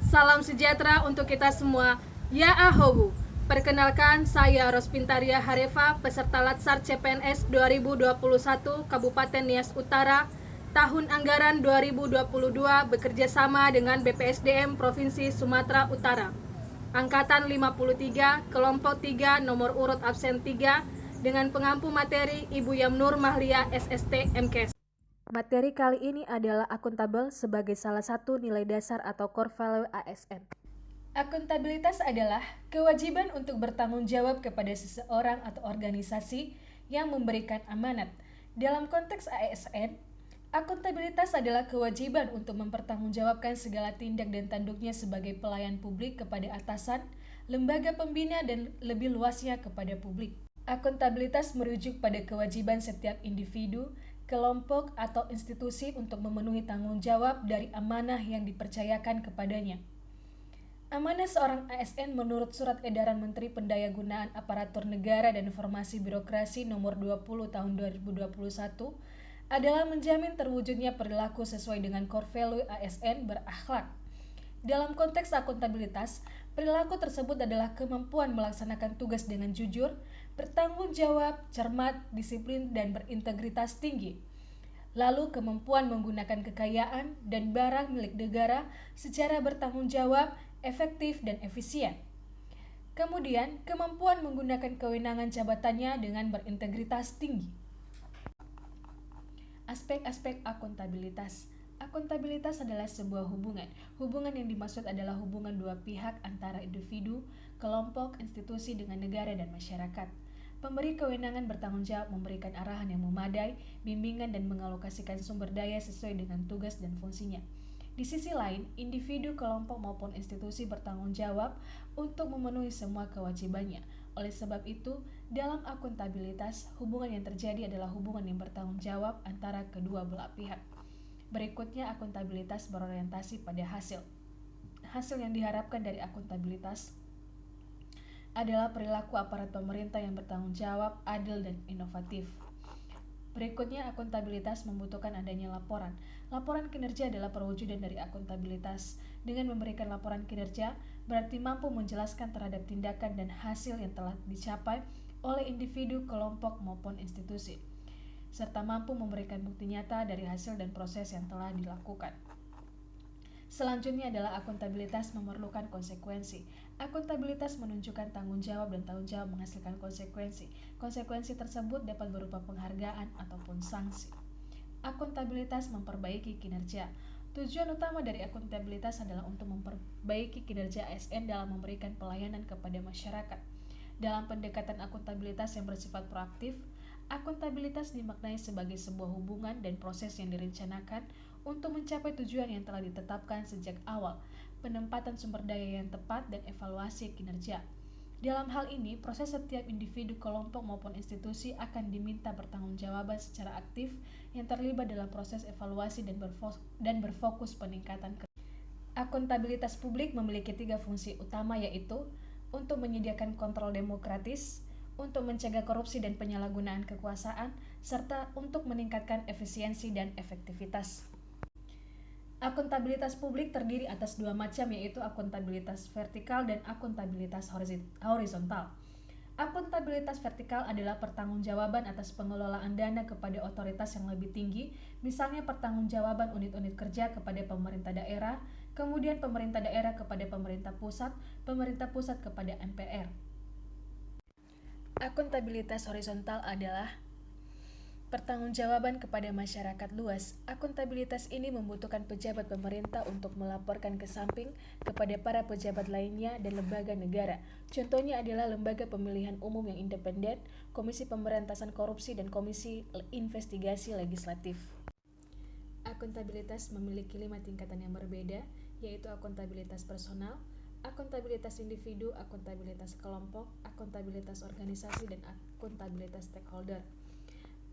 Salam sejahtera untuk kita semua. Ya Ahowu. Perkenalkan, saya Rospintaria Harefa, peserta Latsar CPNS 2021 Kabupaten Nias Utara, tahun anggaran 2022 bekerja sama dengan BPSDM Provinsi Sumatera Utara. Angkatan 53, kelompok 3, nomor urut absen 3, dengan pengampu materi Ibu Yamnur Mahlia SST MKes. Materi kali ini adalah akuntabel sebagai salah satu nilai dasar atau core value ASN. Akuntabilitas adalah kewajiban untuk bertanggung jawab kepada seseorang atau organisasi yang memberikan amanat. Dalam konteks ASN, akuntabilitas adalah kewajiban untuk mempertanggungjawabkan segala tindak dan tanduknya sebagai pelayan publik kepada atasan, lembaga pembina, dan lebih luasnya kepada publik. Akuntabilitas merujuk pada kewajiban setiap individu, kelompok, atau institusi untuk memenuhi tanggung jawab dari amanah yang dipercayakan kepadanya. Amanah seorang ASN menurut Surat Edaran Menteri Pendayagunaan Aparatur Negara dan Informasi Birokrasi Nomor 20 Tahun 2021 adalah menjamin terwujudnya perilaku sesuai dengan core value ASN berakhlak. Dalam konteks akuntabilitas, perilaku tersebut adalah kemampuan melaksanakan tugas dengan jujur, bertanggung jawab, cermat, disiplin, dan berintegritas tinggi. Lalu kemampuan menggunakan kekayaan dan barang milik negara secara bertanggung jawab, efektif, dan efisien. Kemudian, kemampuan menggunakan kewenangan jabatannya dengan berintegritas tinggi. Aspek-aspek akuntabilitas. Akuntabilitas adalah sebuah hubungan. Hubungan yang dimaksud adalah hubungan dua pihak antara individu, kelompok, institusi dengan negara dan masyarakat. Pemberi kewenangan bertanggung jawab memberikan arahan yang memadai, bimbingan dan mengalokasikan sumber daya sesuai dengan tugas dan fungsinya. Di sisi lain, individu, kelompok maupun institusi bertanggung jawab untuk memenuhi semua kewajibannya. Oleh sebab itu, dalam akuntabilitas, hubungan yang terjadi adalah hubungan yang bertanggung jawab antara kedua belah pihak. Berikutnya, akuntabilitas berorientasi pada hasil. Hasil yang diharapkan dari akuntabilitas adalah perilaku aparat pemerintah yang bertanggung jawab, adil, dan inovatif. Berikutnya, akuntabilitas membutuhkan adanya laporan. Laporan kinerja adalah perwujudan dari akuntabilitas. Dengan memberikan laporan kinerja, berarti mampu menjelaskan terhadap tindakan dan hasil yang telah dicapai oleh individu, kelompok, maupun institusi, serta mampu memberikan bukti nyata dari hasil dan proses yang telah dilakukan. Selanjutnya adalah akuntabilitas memerlukan konsekuensi. Akuntabilitas menunjukkan tanggung jawab dan tanggung jawab menghasilkan konsekuensi. Konsekuensi tersebut dapat berupa penghargaan ataupun sanksi. Akuntabilitas memperbaiki kinerja. Tujuan utama dari akuntabilitas adalah untuk memperbaiki kinerja ASN dalam memberikan pelayanan kepada masyarakat. Dalam pendekatan akuntabilitas yang bersifat proaktif, akuntabilitas dimaknai sebagai sebuah hubungan dan proses yang direncanakan untuk mencapai tujuan yang telah ditetapkan sejak awal, penempatan sumber daya yang tepat, dan evaluasi kinerja. Dalam hal ini, proses setiap individu, kelompok, maupun institusi akan diminta pertanggungjawaban secara aktif yang terlibat dalam proses evaluasi dan berfokus peningkatan. Akuntabilitas publik memiliki 3 fungsi utama, yaitu untuk menyediakan kontrol demokratis, untuk mencegah korupsi dan penyalahgunaan kekuasaan, serta untuk meningkatkan efisiensi dan efektivitas. Akuntabilitas publik terdiri atas 2 macam, yaitu akuntabilitas vertikal dan akuntabilitas horizontal. Akuntabilitas vertikal adalah pertanggungjawaban atas pengelolaan dana kepada otoritas yang lebih tinggi, misalnya pertanggungjawaban unit-unit kerja kepada pemerintah daerah, kemudian pemerintah daerah kepada pemerintah pusat kepada MPR. Akuntabilitas horizontal adalah pertanggungjawaban kepada masyarakat luas. Akuntabilitas ini membutuhkan pejabat pemerintah untuk melaporkan ke samping kepada para pejabat lainnya dan lembaga negara. Contohnya adalah Lembaga Pemilihan Umum yang independen, Komisi Pemberantasan Korupsi, dan Komisi Investigasi Legislatif. Akuntabilitas memiliki 5 tingkatan yang berbeda, yaitu akuntabilitas personal, akuntabilitas individu, akuntabilitas kelompok, akuntabilitas organisasi, dan akuntabilitas stakeholder.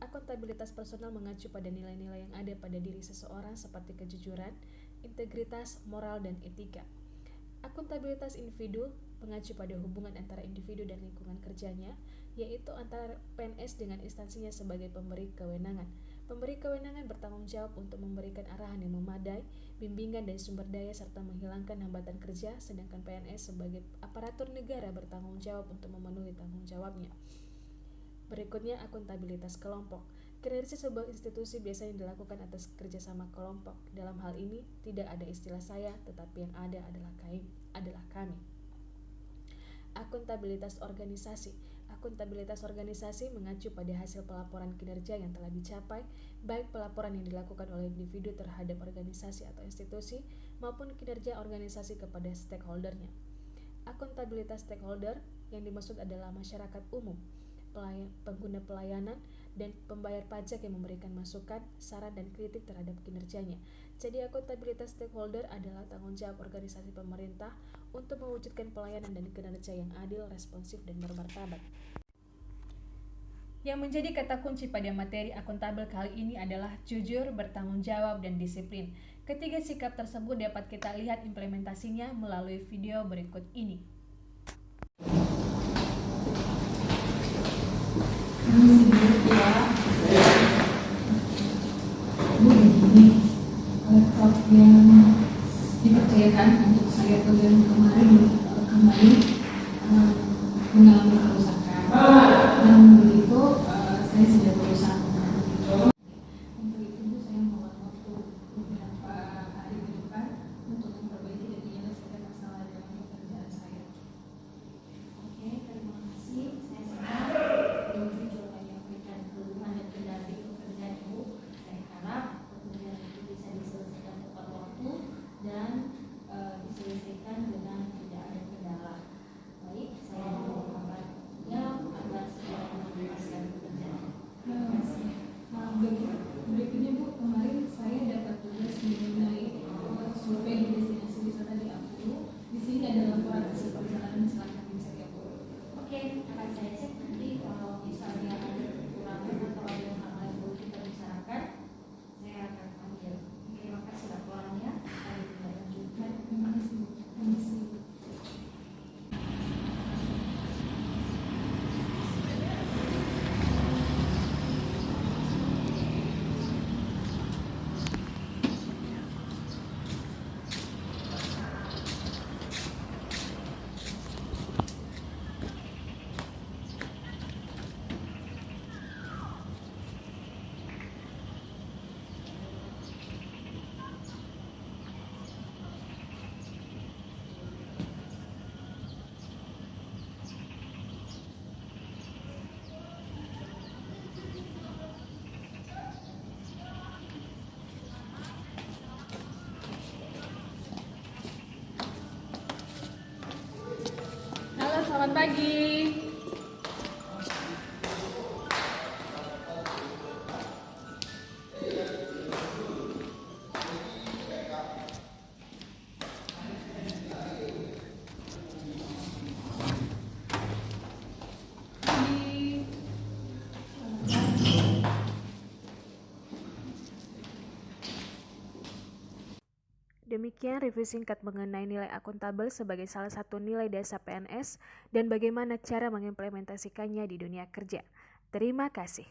Akuntabilitas personal mengacu pada nilai-nilai yang ada pada diri seseorang seperti kejujuran, integritas, moral, dan etika. Akuntabilitas individu mengacu pada hubungan antara individu dan lingkungan kerjanya, yaitu antara PNS dengan instansinya sebagai pemberi kewenangan. Pemberi kewenangan bertanggung jawab untuk memberikan arahan yang memadai, bimbingan dan sumber daya, serta menghilangkan hambatan kerja, sedangkan PNS sebagai aparatur negara bertanggung jawab untuk memenuhi tanggung jawabnya. Berikutnya, akuntabilitas kelompok. Kinerja sebuah institusi biasanya dilakukan atas kerjasama kelompok. Dalam hal ini, tidak ada istilah saya, tetapi yang ada adalah kami. Akuntabilitas organisasi. Akuntabilitas organisasi mengacu pada hasil pelaporan kinerja yang telah dicapai, baik pelaporan yang dilakukan oleh individu terhadap organisasi atau institusi, maupun kinerja organisasi kepada stakeholdernya. Akuntabilitas stakeholder yang dimaksud adalah masyarakat umum, pengguna pelayanan, dan pembayar pajak yang memberikan masukan, saran, dan kritik terhadap kinerjanya. Jadi akuntabilitas stakeholder adalah tanggung jawab organisasi pemerintah untuk mewujudkan pelayanan dan kinerja yang adil, responsif, dan bermartabat. Yang menjadi kata kunci pada materi akuntabel kali ini adalah jujur, bertanggung jawab, dan disiplin. Ketiga sikap tersebut dapat kita lihat implementasinya melalui video berikut ini. Laptop yang dipercayakan untuk saya pegang kemarin kembali mengalami kerusakan. Dan begitu saya sudah berusaha untuk itu saya mohon waktu beberapa hari ke depan untuk memperbaiki dan menyelesaikan masalah dalam pekerjaan saya. Oke, terima kasih. Saya senang Ibu juga menyampaikan keluhan dan kendala di pekerjaan Ibu. Saya harap pekerjaan itu bisa diselesaikan tepat waktu dan diselesaikan dengan tidak ada kendala. Baik, saya mohonnya agar segera menuntaskan pekerjaan. Terima kasih. Berikutnya Bu, kemarin saya dapat tugas mengenai survei di destinasi wisata di Ampuru. Di sini ada laporan hasil perjalanan, silakan dicek ya Bu. Oke, akan saya cek nanti kalau misalnya ada kekurangan atau ada hal lain yang perlu kita bicarakan, saya akan panggil. Terima kasih laporannya. Saya tidak lanjutkan. Terima kasih. Terima kasih. Halo, selamat pagi. Demikian review singkat mengenai nilai akuntabel sebagai salah satu nilai dasar PNS dan bagaimana cara mengimplementasikannya di dunia kerja. Terima kasih.